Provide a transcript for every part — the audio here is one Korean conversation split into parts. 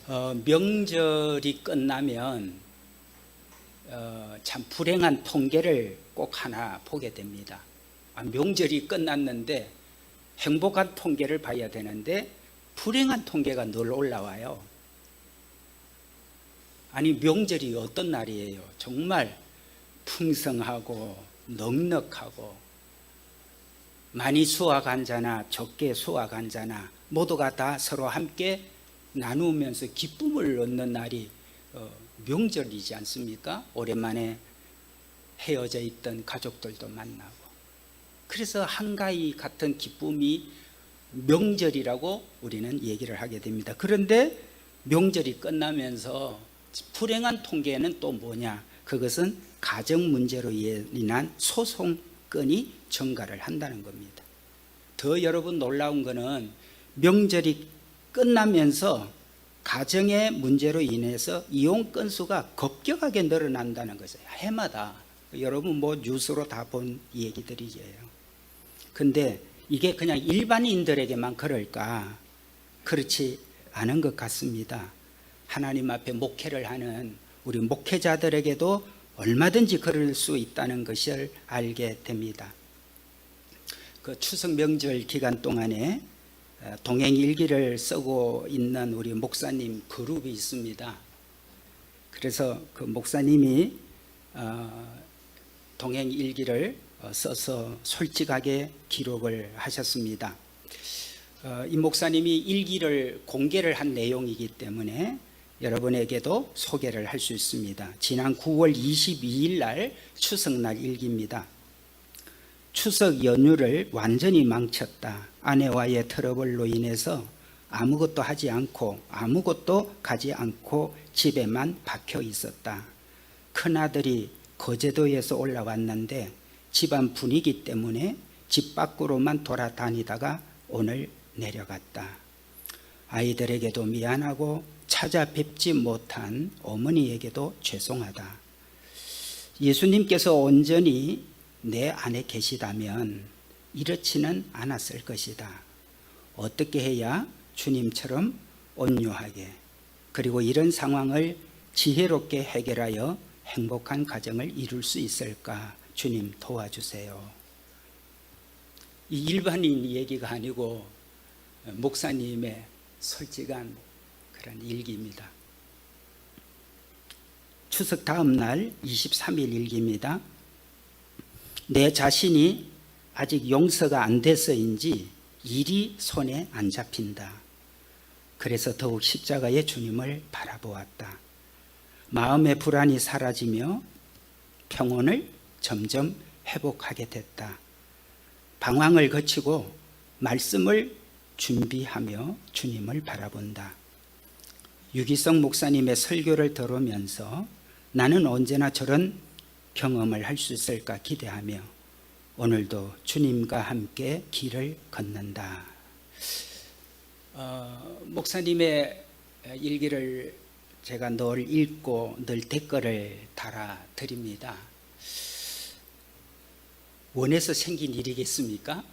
명절이 끝나면 참 불행한 통계를 꼭 하나 보게 됩니다. 명절이 끝났는데 행복한 통계를 봐야 되는데 불행한 통계가 늘 올라와요. 아니, 명절이 어떤 날이에요? 정말 풍성하고 넉넉하고 많이 수확한 자나 적게 수확한 자나 모두가 다 서로 함께 나누면서 기쁨을 얻는 날이 명절이지 않습니까? 오랜만에 헤어져 있던 가족들도 만나고, 그래서 한가위 같은 기쁨이 명절이라고 우리는 얘기를 하게 됩니다. 그런데 명절이 끝나면서 불행한 통계는 또 뭐냐? 그것은 가정 문제로 인한 소송건이 증가를 한다는 겁니다. 더 여러분 놀라운 것은 명절이 끝나면서 가정의 문제로 인해서 이혼 건수가 급격하게 늘어난다는 것이에요. 해마다. 여러분 뉴스로 다 본 얘기들이에요. 근데 이게 그냥 일반인들에게만 그럴까? 그렇지 않은 것 같습니다. 하나님 앞에 목회를 하는 우리 목회자들에게도 얼마든지 그럴 수 있다는 것을 알게 됩니다. 그 추석 명절 기간 동안에 동행일기를 쓰고 있는 우리 목사님 그룹이 있습니다. 그래서 그 목사님이 동행일기를 써서 솔직하게 기록을 하셨습니다. 이 목사님이 일기를 공개를 한 내용이기 때문에 여러분에게도 소개를 할 수 있습니다. 지난 9월 22일 날 추석날 일기입니다. 추석 연휴를 완전히 망쳤다. 아내와의 트러블로 인해서 아무것도 하지 않고 아무것도 가지 않고 집에만 박혀 있었다. 큰아들이 거제도에서 올라왔는데 집안 분위기 때문에 집 밖으로만 돌아다니다가 오늘 내려갔다. 아이들에게도 미안하고 찾아뵙지 못한 어머니에게도 죄송하다. 예수님께서 온전히 내 안에 계시다면 이렇지는 않았을 것이다. 어떻게 해야 주님처럼 온유하게, 그리고 이런 상황을 지혜롭게 해결하여 행복한 가정을 이룰 수 있을까? 주님 도와주세요. 이 일반인 얘기가 아니고 목사님의 솔직한 그런 일기입니다. 추석 다음 날 23일 일기입니다. 내 자신이 아직 용서가 안 돼서인지 일이 손에 안 잡힌다. 그래서 더욱 십자가의 주님을 바라보았다. 마음의 불안이 사라지며 평온을 점점 회복하게 됐다. 방황을 거치고 말씀을 준비하며 주님을 바라본다. 유기성 목사님의 설교를 들으면서 나는 언제나 저런 경험을 할 수 있을까 기대하며 오늘도 주님과 함께 길을 걷는다. 목사님의 일기를 제가 늘 읽고 늘 댓글을 달아드립니다. 원해서 생긴 일이겠습니까?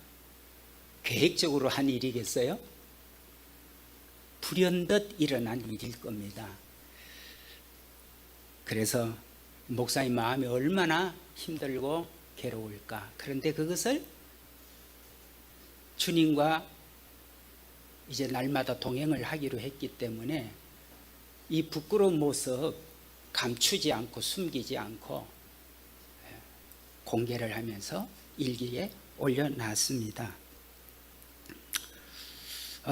계획적으로 한 일이겠어요? 불현듯 일어난 일일 겁니다. 그래서 목사님 마음이 얼마나 힘들고 괴로울까. 그런데 그것을 주님과 이제 날마다 동행을 하기로 했기 때문에 이 부끄러운 모습 감추지 않고 숨기지 않고 공개를 하면서 일기에 올려놨습니다.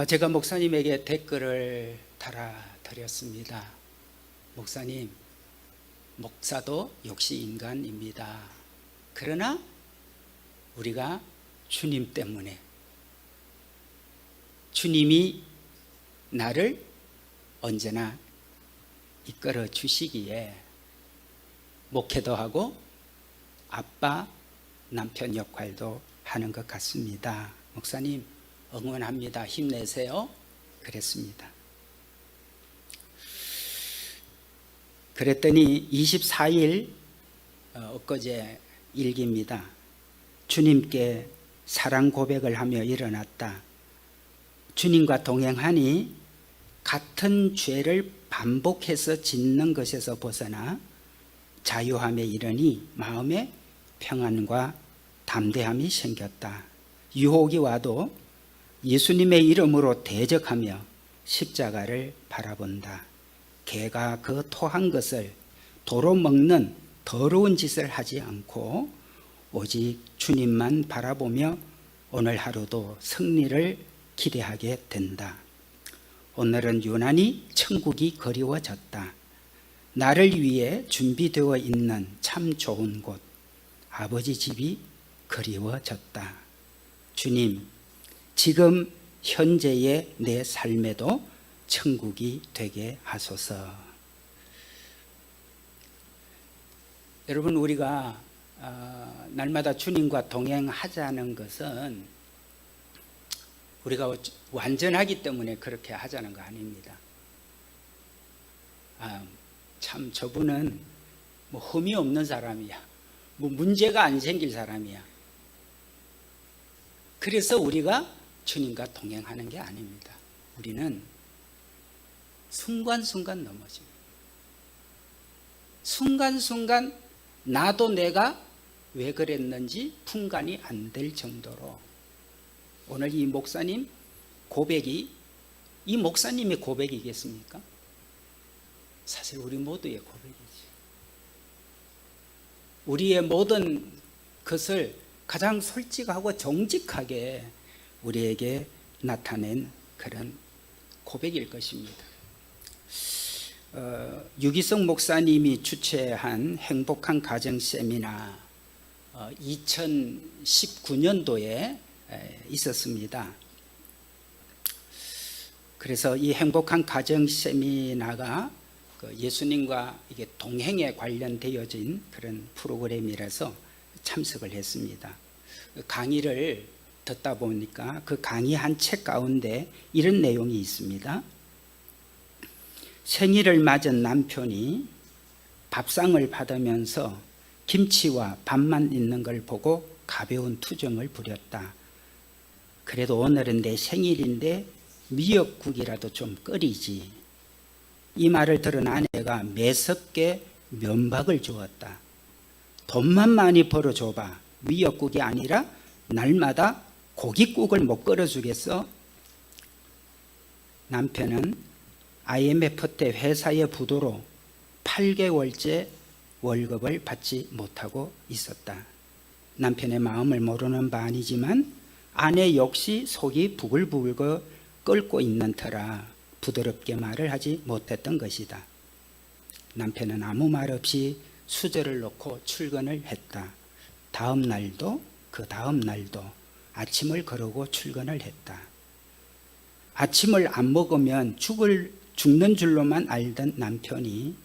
제가 목사님에게 댓글을 달아드렸습니다. 목사님, 목사도 역시 인간입니다. 그러나 우리가 주님 때문에, 주님이 나를 언제나 이끌어 주시기에 목회도 하고 아빠, 남편 역할도 하는 것 같습니다. 목사님 응원합니다. 힘내세요. 그랬습니다. 그랬더니 24일 엊그제 일기입니다. 주님께 사랑 고백을 하며 일어났다. 주님과 동행하니 같은 죄를 반복해서 짓는 것에서 벗어나 자유함에 이르니 마음에 평안과 담대함이 생겼다. 유혹이 와도 예수님의 이름으로 대적하며 십자가를 바라본다. 개가 그 토한 것을 도로 먹는 더러운 짓을 하지 않고 오직 주님만 바라보며 오늘 하루도 승리를 기대하게 된다. 오늘은 유난히 천국이 그리워졌다. 나를 위해 준비되어 있는 참 좋은 곳, 아버지 집이 그리워졌다. 주님, 지금 현재의 내 삶에도 천국이 되게 하소서. 여러분, 우리가 날마다 주님과 동행하자는 것은 우리가 완전하기 때문에 그렇게 하자는 거 아닙니다. 참 저분은 뭐 흠이 없는 사람이야, 뭐 문제가 안 생길 사람이야. 그래서 우리가 주님과 동행하는 게 아닙니다. 우리는 순간순간 넘어집니다. 순간순간 나도 내가 왜 그랬는지 분간이 안 될 정도로, 오늘 이 목사님 고백이 이 목사님의 고백이겠습니까? 사실 우리 모두의 고백이지. 우리의 모든 것을 가장 솔직하고 정직하게 우리에게 나타낸 그런 고백일 것입니다. 유기성 목사님이 주최한 행복한 가정 세미나 2019년도에 있었습니다. 그래서 이 행복한 가정 세미나가 예수님과 이게 동행에 관련되어진 그런 프로그램이라서 참석을 했습니다. 강의를 듣다 보니까 그 강의 한 책 가운데 이런 내용이 있습니다. 생일을 맞은 남편이 밥상을 받으면서 김치와 밥만 있는 걸 보고 가벼운 투정을 부렸다. 그래도 오늘은 내 생일인데 미역국이라도 좀 끓이지. 이 말을 들은 아내가 매섭게 면박을 주었다. 돈만 많이 벌어줘봐. 미역국이 아니라 날마다 고깃국을 못 끓여주겠어? 남편은 IMF 때 회사의 부도로 8개월째 월급을 받지 못하고 있었다. 남편의 마음을 모르는 바 아니지만 아내 역시 속이 부글부글 끓고 있는 터라 부드럽게 말을 하지 못했던 것이다. 남편은 아무 말 없이 수저를 놓고 출근을 했다. 다음 날도 그 다음 날도 아침을 거르고 출근을 했다. 아침을 안 먹으면 죽는 줄로만 알던 남편이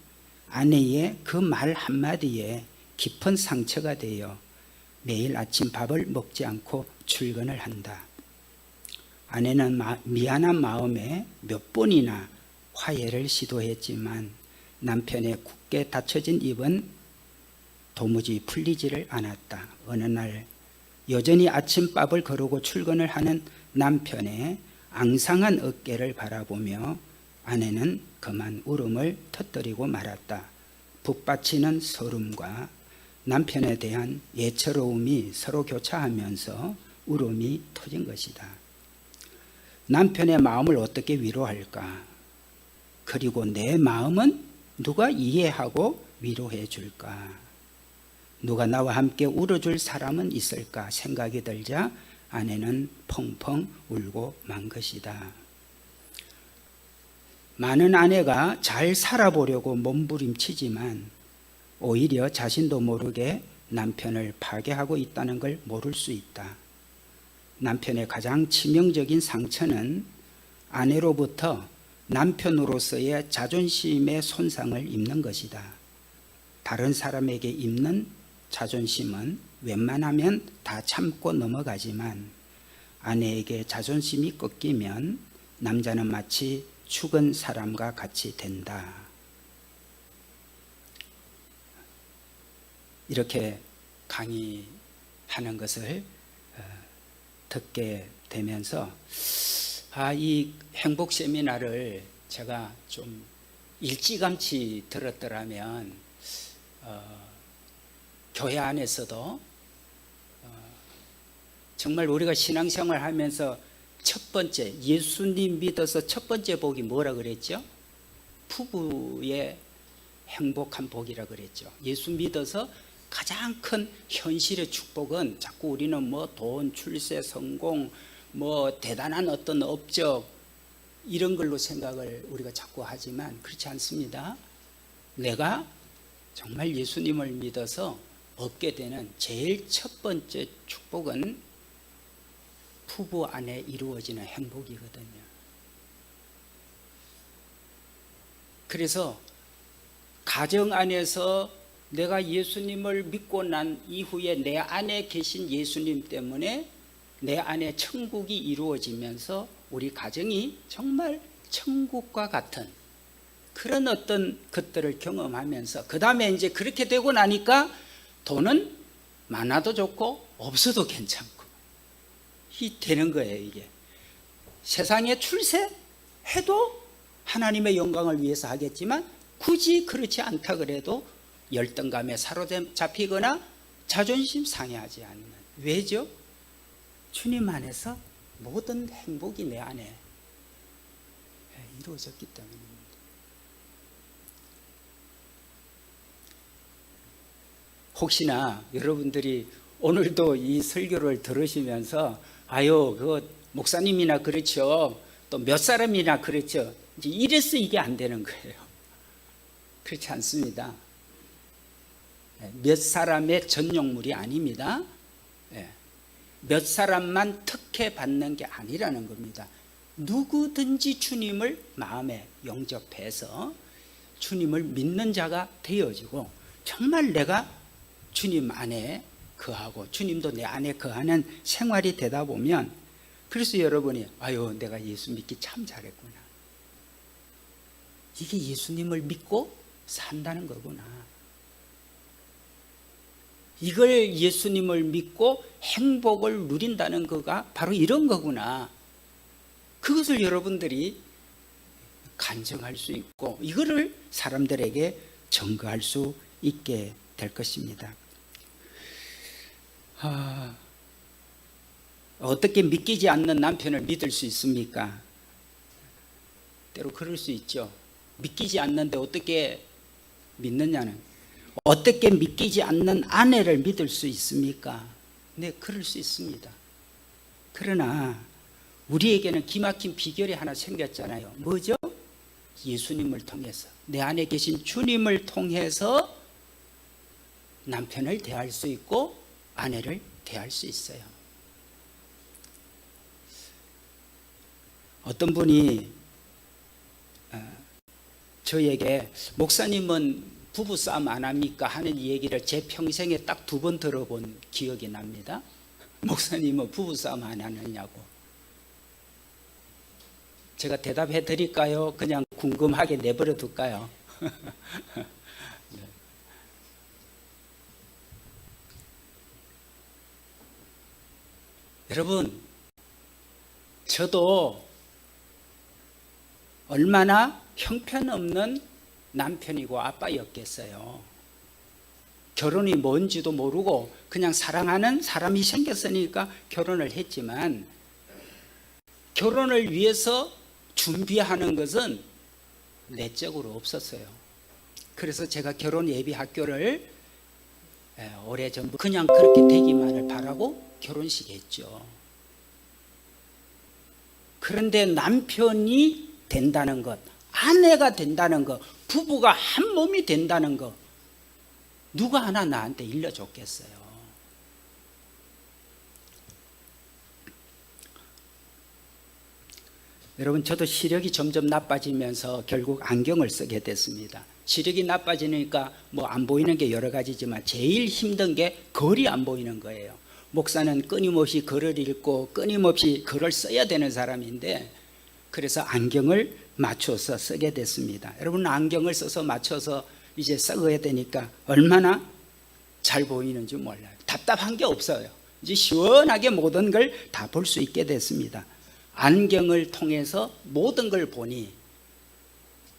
아내의 그 말 한마디에 깊은 상처가 되어 매일 아침 밥을 먹지 않고 출근을 한다. 아내는 미안한 마음에 몇 번이나 화해를 시도했지만 남편의 굳게 닫혀진 입은 도무지 풀리지를 않았다. 어느 날 여전히 아침밥을 거르고 출근을 하는 남편의 앙상한 어깨를 바라보며 아내는 그만 울음을 터뜨리고 말았다. 북받치는 서름과 남편에 대한 예처로움이 서로 교차하면서 울음이 터진 것이다. 남편의 마음을 어떻게 위로할까? 그리고 내 마음은 누가 이해하고 위로해 줄까? 누가 나와 함께 울어줄 사람은 있을까 생각이 들자 아내는 펑펑 울고 만 것이다. 많은 아내가 잘 살아보려고 몸부림치지만 오히려 자신도 모르게 남편을 파괴하고 있다는 걸 모를 수 있다. 남편의 가장 치명적인 상처는 아내로부터 남편으로서의 자존심의 손상을 입는 것이다. 다른 사람에게 입는 자존심은 웬만하면 다 참고 넘어가지만 아내에게 자존심이 꺾이면 남자는 마치 죽은 사람과 같이 된다. 이렇게 강의하는 것을 듣게 되면서 이 행복 세미나를 제가 좀 일찌감치 들었더라면 교회 안에서도 정말 우리가 신앙생활 하면서 첫 번째, 예수님 믿어서 첫 번째 복이 뭐라 그랬죠? 부부의 행복한 복이라 그랬죠. 예수 믿어서 가장 큰 현실의 축복은 자꾸 우리는 뭐 돈, 출세, 성공, 뭐 대단한 어떤 업적 이런 걸로 생각을 우리가 자꾸 하지만 그렇지 않습니다. 내가 정말 예수님을 믿어서 얻게 되는 제일 첫 번째 축복은 부부 안에 이루어지는 행복이거든요. 그래서 가정 안에서 내가 예수님을 믿고 난 이후에 내 안에 계신 예수님 때문에 내 안에 천국이 이루어지면서 우리 가정이 정말 천국과 같은 그런 어떤 것들을 경험하면서 그 다음에 이제 그렇게 되고 나니까 돈은 많아도 좋고 없어도 괜찮고 이 되는 거예요. 이게 세상에 출세해도 하나님의 영광을 위해서 하겠지만 굳이 그렇지 않다 그래도 열등감에 사로잡히거나 자존심 상해하지 않는. 왜죠? 주님 안에서 모든 행복이 내 안에 이루어졌기 때문입니다. 혹시나 여러분들이 오늘도 이 설교를 들으시면서 아유 그 목사님이나 그렇죠, 또 몇 사람이나 그렇죠, 이제 이래서 이게 안 되는 거예요. 그렇지 않습니다. 몇 사람의 전용물이 아닙니다. 몇 사람만 특혜받는 게 아니라는 겁니다. 누구든지 주님을 마음에 영접해서 주님을 믿는 자가 되어지고 정말 내가 주님 안에 거하고 주님도 내 안에 거하는 생활이 되다 보면, 그래서 여러분이 아유 내가 예수 믿기 참 잘했구나, 이게 예수님을 믿고 산다는 거구나, 이걸 예수님을 믿고 행복을 누린다는 거가 바로 이런 거구나, 그것을 여러분들이 간증할 수 있고 이거를 사람들에게 증거할 수 있게 될 것입니다. 어떻게 믿기지 않는 남편을 믿을 수 있습니까? 때로 그럴 수 있죠. 믿기지 않는데 어떻게 믿느냐는, 어떻게 믿기지 않는 아내를 믿을 수 있습니까? 네, 그럴 수 있습니다. 그러나 우리에게는 기막힌 비결이 하나 생겼잖아요. 뭐죠? 예수님을 통해서, 내 안에 계신 주님을 통해서 남편을 대할 수 있고 아내를 대할 수 있어요. 어떤 분이 저에게 목사님은 부부싸움 안 합니까? 하는 얘기를 제 평생에 딱 2번 들어본 기억이 납니다. 목사님은 부부싸움 안 하느냐고. 제가 대답해 드릴까요? 그냥 궁금하게 내버려 둘까요? 네. 여러분, 저도 얼마나 형편없는 남편이고 아빠였겠어요. 결혼이 뭔지도 모르고 그냥 사랑하는 사람이 생겼으니까 결혼을 했지만, 결혼을 위해서 준비하는 것은 내적으로 없었어요. 그래서 제가 결혼 예비 학교를 오래전부터 그냥 그렇게 되기만을 바라고 결혼식 했죠. 그런데 남편이 된다는 것, 아내가 된다는 것, 부부가 한 몸이 된다는 것, 누가 하나 나한테 일러줬겠어요. 여러분, 저도 시력이 점점 나빠지면서 결국 안경을 쓰게 됐습니다. 시력이 나빠지니까 뭐 안 보이는 게 여러 가지지만 제일 힘든 게 글이 안 보이는 거예요. 목사는 끊임없이 글을 읽고 끊임없이 글을 써야 되는 사람인데, 그래서 안경을 맞춰서 쓰게 됐습니다. 여러분, 안경을 써서 맞춰서 이제 써야 되니까 얼마나 잘 보이는지 몰라요. 답답한 게 없어요. 이제 시원하게 모든 걸 다 볼 수 있게 됐습니다. 안경을 통해서 모든 걸 보니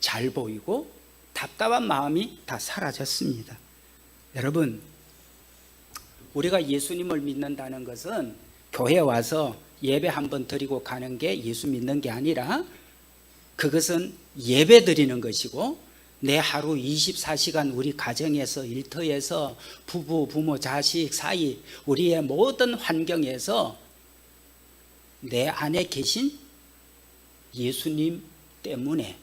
잘 보이고 답답한 마음이 다 사라졌습니다. 여러분, 우리가 예수님을 믿는다는 것은 교회 와서 예배 한번 드리고 가는 게 예수 믿는 게 아니라 그것은 예배 드리는 것이고 내 하루 24시간 우리 가정에서 일터에서 부부, 부모, 자식 사이 우리의 모든 환경에서 내 안에 계신 예수님 때문에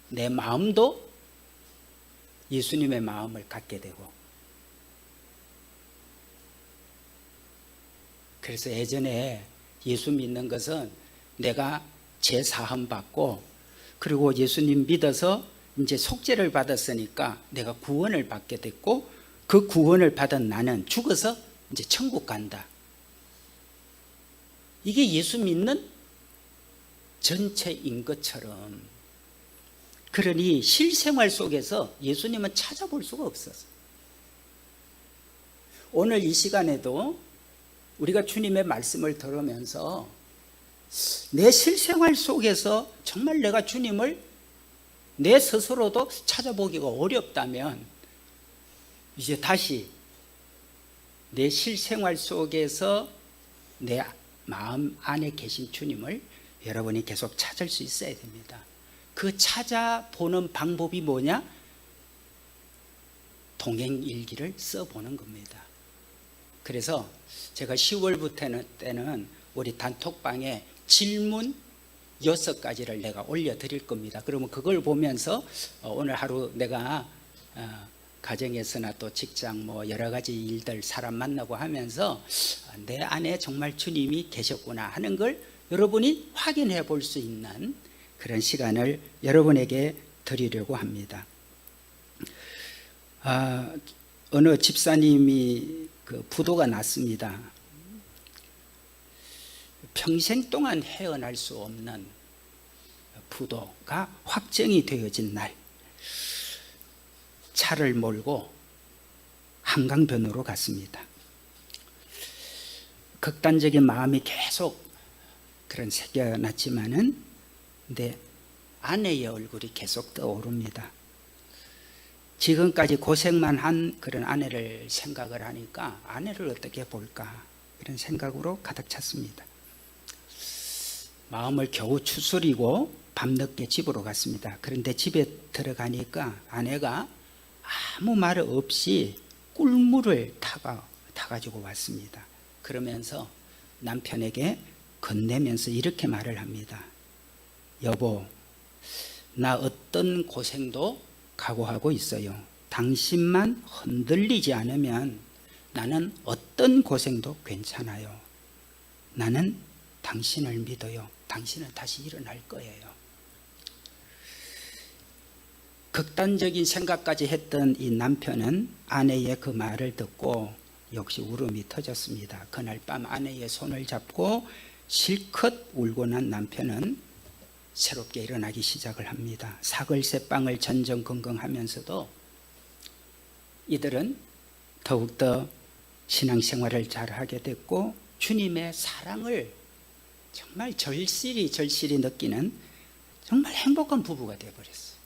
내 마음도 예수님의 마음을 갖게 되고, 그래서 예전에 예수 믿는 것은 내가 제사함 받고 그리고 예수님 믿어서 이제 속죄를 받았으니까 내가 구원을 받게 됐고 그 구원을 받은 나는 죽어서 이제 천국 간다. 이게 예수 믿는 전체인 것처럼, 그러니 실생활 속에서 예수님은 찾아볼 수가 없었어요. 오늘 이 시간에도 우리가 주님의 말씀을 들으면서 내 실생활 속에서 정말 내가 주님을 내 스스로도 찾아보기가 어렵다면 이제 다시 내 실생활 속에서 내 마음 안에 계신 주님을 여러분이 계속 찾을 수 있어야 됩니다. 그 찾아보는 방법이 뭐냐? 동행일기를 써보는 겁니다. 그래서 제가 10월부터 때는 우리 단톡방에 질문 6가지를 내가 올려드릴 겁니다. 그러면 그걸 보면서 오늘 하루 내가 가정에서나 또 직장 뭐 여러 가지 일들 사람 만나고 하면서 내 안에 정말 주님이 계셨구나 하는 걸 여러분이 확인해 볼 수 있는 그런 시간을 여러분에게 드리려고 합니다. 어느 집사님이 그 부도가 났습니다. 평생 동안 헤어날 수 없는 부도가 확정이 되어진 날, 차를 몰고 한강변으로 갔습니다. 극단적인 마음이 계속 그런 새겨놨지만은 내 아내의 얼굴이 계속 떠오릅니다. 지금까지 고생만 한 그런 아내를 생각을 하니까 아내를 어떻게 볼까 이런 생각으로 가득 찼습니다. 마음을 겨우 추스리고 밤늦게 집으로 갔습니다. 그런데 집에 들어가니까 아내가 아무 말 없이 꿀물을 타가지고 왔습니다. 그러면서 남편에게 건네면서 이렇게 말을 합니다. 여보, 나 어떤 고생도 각오하고 있어요. 당신만 흔들리지 않으면 나는 어떤 고생도 괜찮아요. 나는 당신을 믿어요. 당신은 다시 일어날 거예요. 극단적인 생각까지 했던 이 남편은 아내의 그 말을 듣고 역시 울음이 터졌습니다. 그날 밤 아내의 손을 잡고 실컷 울고 난 남편은 새롭게 일어나기 시작을 합니다. 사글세빵을 전전긍긍하면서도 이들은 더욱더 신앙생활을 잘하게 됐고 주님의 사랑을 정말 절실히 느끼는 정말 행복한 부부가 되어버렸어요.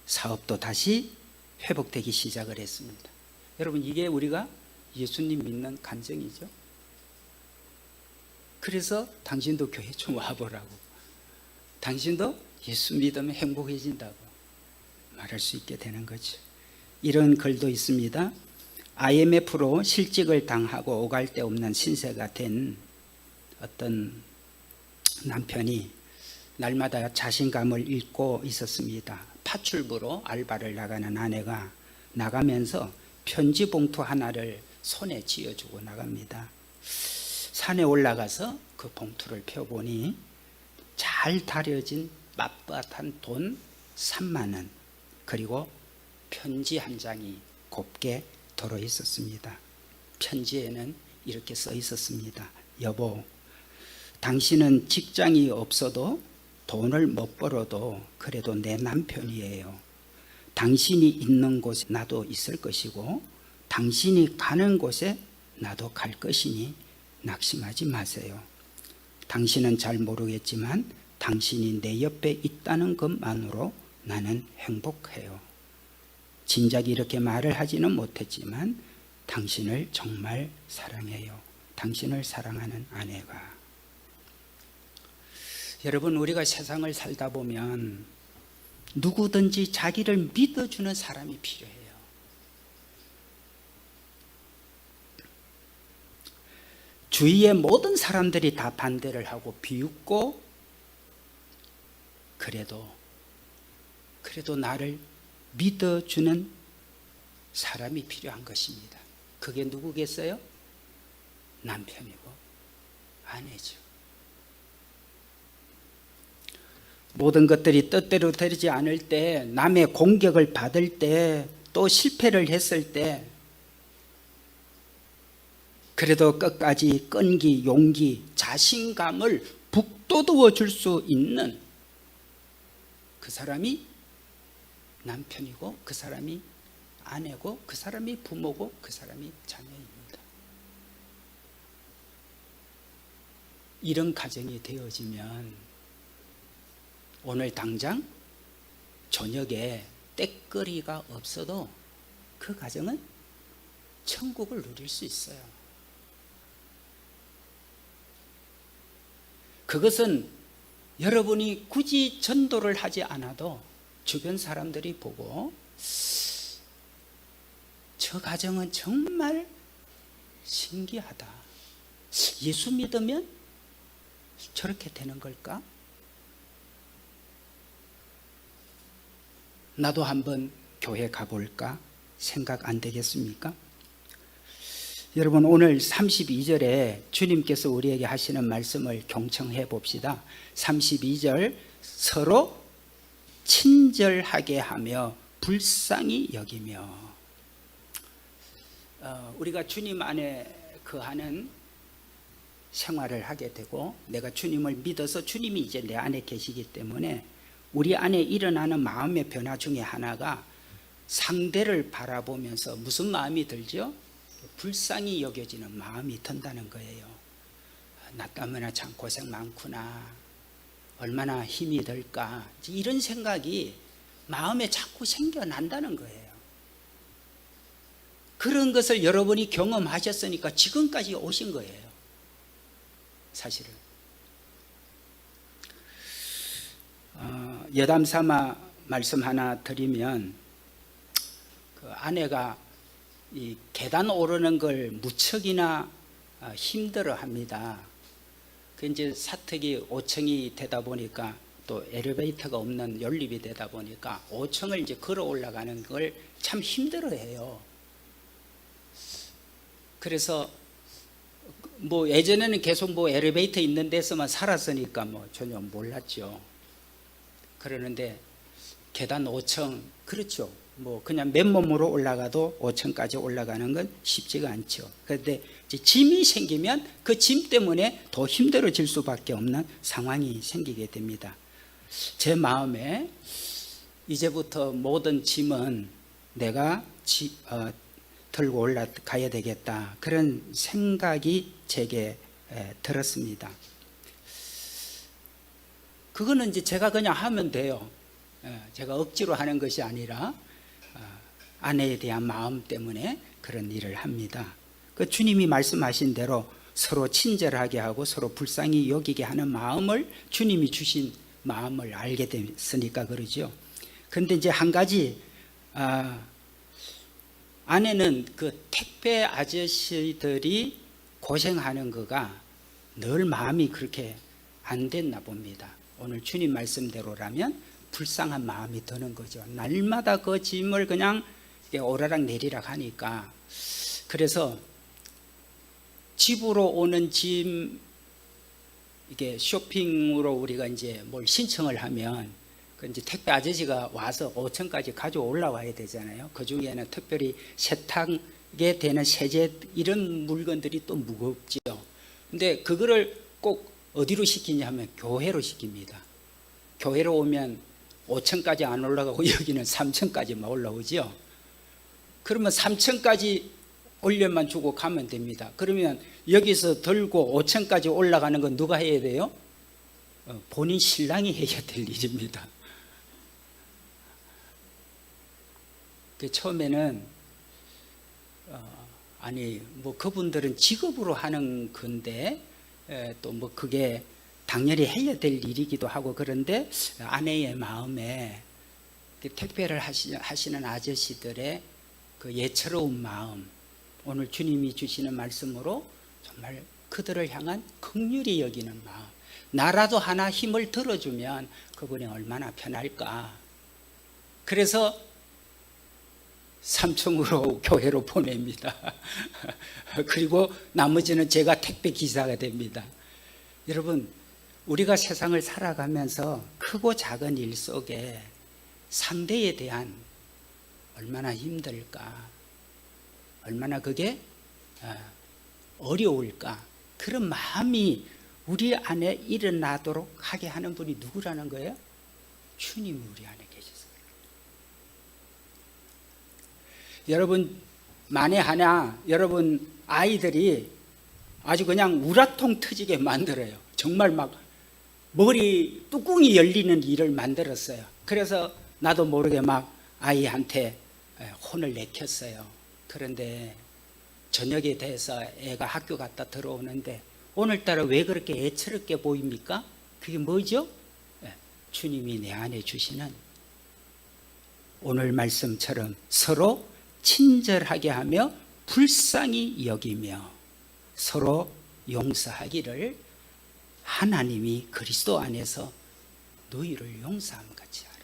사업도 다시 회복되기 시작을 했습니다. 여러분, 이게 우리가 예수님 믿는 간증이죠. 그래서 당신도 교회 좀 와보라고, 당신도 예수 믿으면 행복해진다고 말할 수 있게 되는 거죠. 이런 글도 있습니다. IMF로 실직을 당하고 오갈 데 없는 신세가 된 어떤 남편이 날마다 자신감을 잃고 있었습니다. 파출부로 알바를 나가는 아내가 나가면서 편지 봉투 하나를 손에 쥐어주고 나갑니다. 산에 올라가서 그 봉투를 펴보니 잘 다려진 빳빳한 돈 3만 원, 그리고 편지 한 장이 곱게 들어 있었습니다. 편지에는 이렇게 써 있었습니다. 여보, 당신은 직장이 없어도 돈을 못 벌어도 그래도 내 남편이에요. 당신이 있는 곳에 나도 있을 것이고 당신이 가는 곳에 나도 갈 것이니 낙심하지 마세요. 당신은 잘 모르겠지만 당신이 내 옆에 있다는 것만으로 나는 행복해요. 진작 이렇게 말을 하지는 못했지만 당신을 정말 사랑해요. 당신을 사랑하는 아내가. 여러분, 우리가 세상을 살다 보면 누구든지 자기를 믿어주는 사람이 필요해요. 주위의 모든 사람들이 다 반대를 하고 비웃고 그래도 나를 믿어주는 사람이 필요한 것입니다. 그게 누구겠어요? 남편이고 아내죠. 모든 것들이 뜻대로 되지 않을 때, 남의 공격을 받을 때, 또 실패를 했을 때 그래도 끝까지 끈기, 용기, 자신감을 북돋워 줄 수 있는 그 사람이 남편이고, 그 사람이 아내고, 그 사람이 부모고, 그 사람이 자녀입니다. 이런 가정이 되어지면 오늘 당장 저녁에 때거리가 없어도 그 가정은 천국을 누릴 수 있어요. 그것은 여러분이 굳이 전도를 하지 않아도 주변 사람들이 보고 저 가정은 정말 신기하다. 예수 믿으면 저렇게 되는 걸까? 나도 한번 교회 가볼까? 생각 안 되겠습니까? 여러분, 오늘 32절에 주님께서 우리에게 하시는 말씀을 경청해 봅시다. 32절, 서로 친절하게 하며 불쌍히 여기며. 우리가 주님 안에 거하는 생활을 하게 되고, 내가 주님을 믿어서 주님이 이제 내 안에 계시기 때문에 우리 안에 일어나는 마음의 변화 중에 하나가 상대를 바라보면서 무슨 마음이 들죠? 불쌍히 여겨지는 마음이 든다는 거예요. 나 때문에 참 고생 많구나, 얼마나 힘이 들까, 이런 생각이 마음에 자꾸 생겨난다는 거예요. 그런 것을 여러분이 경험하셨으니까 지금까지 오신 거예요. 사실은 여담 삼아 말씀 하나 드리면, 그 아내가 이 계단 오르는 걸 무척이나 힘들어 합니다. 그 이제 사택이 5층이 되다 보니까, 또 엘리베이터가 없는 연립이 되다 보니까 5층을 이제 걸어 올라가는 걸 참 힘들어 해요. 그래서 뭐 예전에는 계속 뭐 엘리베이터 있는 데서만 살았으니까 뭐 전혀 몰랐죠. 그러는데 계단 5층, 그렇죠. 뭐 그냥 맨몸으로 올라가도 5층까지 올라가는 건 쉽지가 않죠. 그런데 이제 짐이 생기면 그 짐 때문에 더 힘들어질 수밖에 없는 상황이 생기게 됩니다. 제 마음에 이제부터 모든 짐은 내가 들고 올라가야 되겠다, 그런 생각이 제게 들었습니다. 그거는 이제 제가 그냥 하면 돼요. 제가 억지로 하는 것이 아니라 아내에 대한 마음 때문에 그런 일을 합니다. 그 주님이 말씀하신 대로 서로 친절하게 하고 서로 불쌍히 여기게 하는 마음을, 주님이 주신 마음을 알게 됐으니까 그러죠. 그런데 이제 한 가지, 아내는 그 택배 아저씨들이 고생하는 거가 늘 마음이 그렇게 안 됐나 봅니다. 오늘 주님 말씀대로라면 불쌍한 마음이 드는 거죠. 날마다 그 짐을 그냥 오르락 내리락 하니까. 그래서 집으로 오는 짐, 이게 쇼핑으로 우리가 이제 뭘 신청을 하면 그 이제 택배 아저씨가 와서 5층까지 가져 올라와야 되잖아요. 그 중에는 특별히 세탁에 되는 세제, 이런 물건들이 또 무겁죠. 근데 그거를 꼭 어디로 시키냐면 교회로 시킵니다. 교회로 오면 5층까지 안 올라가고 여기는 3층까지만 올라오죠. 그러면 3층까지 올려만 주고 가면 됩니다. 그러면 여기서 들고 5층까지 올라가는 건 누가 해야 돼요? 본인 신랑이 해야 될 일입니다. 처음에는 아니 뭐 그분들은 직업으로 하는 건데 또 뭐 그게 당연히 해야 될 일이기도 하고, 그런데 아내의 마음에 택배를 하시는 아저씨들의 그 예처로운 마음, 오늘 주님이 주시는 말씀으로 정말 그들을 향한 긍휼히 여기는 마음, 나라도 하나 힘을 들어주면 그분이 얼마나 편할까. 그래서 삼청으로 교회로 보냅니다. 그리고 나머지는 제가 택배 기사가 됩니다. 여러분, 우리가 세상을 살아가면서 크고 작은 일 속에 상대에 대한 얼마나 힘들까, 얼마나 그게 어려울까, 그런 마음이 우리 안에 일어나도록 하게 하는 분이 누구라는 거예요? 주님이 우리 안에 계셔서. 여러분, 만에 하나 여러분 아이들이 아주 그냥 우라통 터지게 만들어요. 정말 막 머리 뚜껑이 열리는 일을 만들었어요. 그래서 나도 모르게 막 아이한테 혼을 내켰어요. 그런데 저녁에 돼서 애가 학교 갔다 들어오는데 오늘따라 왜 그렇게 애처롭게 보입니까? 그게 뭐죠? 주님이 내 안에 주시는 오늘 말씀처럼 서로 친절하게 하며 불쌍히 여기며 서로 용서하기를 하나님이 그리스도 안에서 너희를 용서함 같이 하라.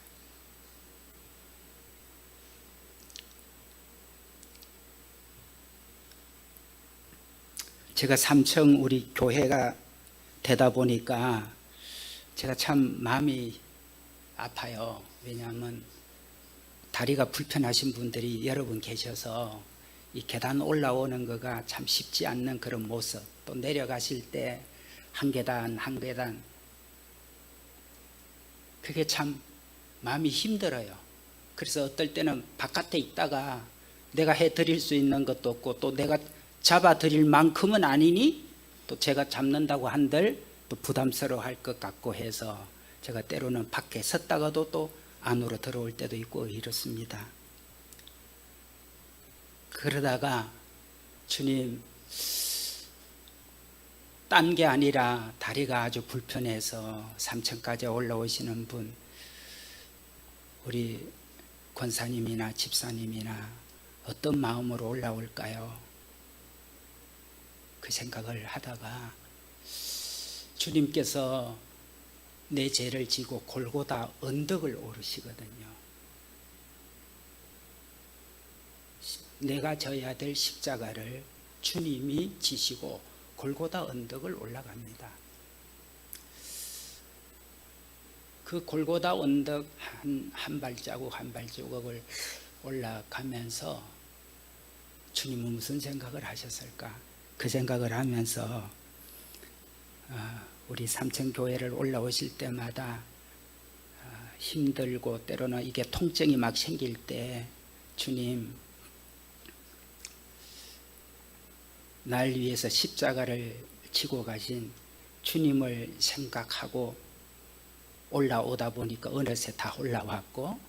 제가 삼청 우리 교회가 되다 보니까 제가 참 마음이 아파요. 왜냐하면 다리가 불편하신 분들이 여러 분 계셔서 이 계단 올라오는 거가 참 쉽지 않는 그런 모습, 또 내려가실 때 한 계단 한 계단, 그게 참 마음이 힘들어요. 그래서 어떨 때는 바깥에 있다가 내가 해드릴 수 있는 것도 없고 또 내가 잡아드릴 만큼은 아니니 또 제가 잡는다고 한들 또 부담스러워할 것 같고 해서 제가 때로는 밖에 섰다가도 또 안으로 들어올 때도 있고 이렇습니다. 그러다가 주님, 딴 게 아니라 다리가 아주 불편해서 삼층까지 올라오시는 분, 우리 권사님이나 집사님이나 어떤 마음으로 올라올까요? 그 생각을 하다가 주님께서 내 죄를 지고 골고다 언덕을 오르시거든요. 내가 져야 될 십자가를 주님이 지시고 골고다 언덕을 올라갑니다. 그 골고다 언덕 한 발자국 한 발자국을 올라가면서 주님은 무슨 생각을 하셨을까? 그 생각을 하면서 우리 삼천교회를 올라오실 때마다 힘들고 때로는 이게 통증이 막 생길 때 주님, 날 위해서 십자가를 지고 가신 주님을 생각하고 올라오다 보니까 어느새 다 올라왔고,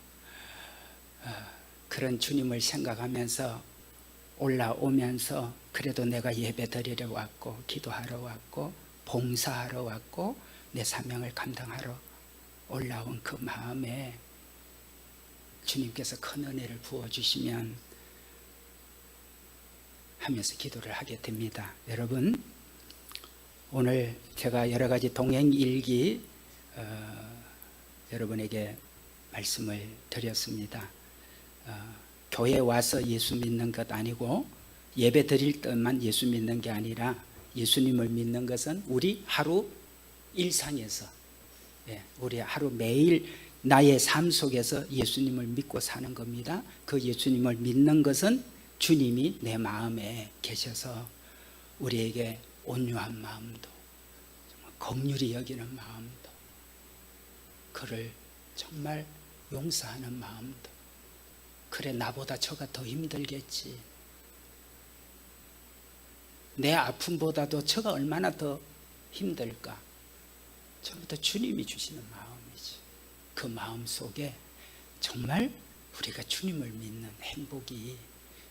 그런 주님을 생각하면서 올라오면서 그래도 내가 예배 드리러 왔고 기도하러 왔고 봉사하러 왔고 내 사명을 감당하러 올라온 그 마음에 주님께서 큰 은혜를 부어주시면 하면서 기도를 하게 됩니다. 여러분, 오늘 제가 여러 가지 동행일기 여러분에게 말씀을 드렸습니다. 교회에 와서 예수 믿는 것 아니고 예배 드릴 때만 예수 믿는 게 아니라 예수님을 믿는 것은 우리 하루 일상에서, 우리 하루 매일 나의 삶 속에서 예수님을 믿고 사는 겁니다. 그 예수님을 믿는 것은 주님이 내 마음에 계셔서 우리에게 온유한 마음도, 긍휼히 여기는 마음도, 그를 정말 용서하는 마음도, 그래 나보다 저가 더 힘들겠지, 내 아픔보다도 저가 얼마나 더 힘들까, 전부 다 주님이 주시는 마음이지. 그 마음 속에 정말 우리가 주님을 믿는 행복이,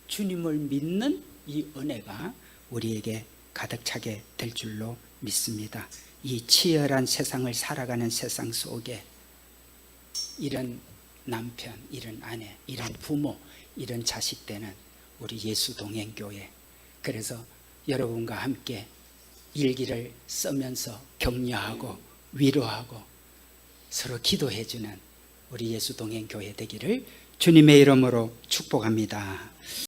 주님을 믿는 이 은혜가 우리에게 가득 차게 될 줄로 믿습니다. 이 치열한 세상을 살아가는 세상 속에 이런 남편, 이런 아내, 이런 부모, 이런 자식 되는 우리 예수 동행교회, 그래서 여러분과 함께 일기를 쓰면서 격려하고 위로하고 서로 기도해주는 우리 예수 동행교회 되기를 주님의 이름으로 축복합니다.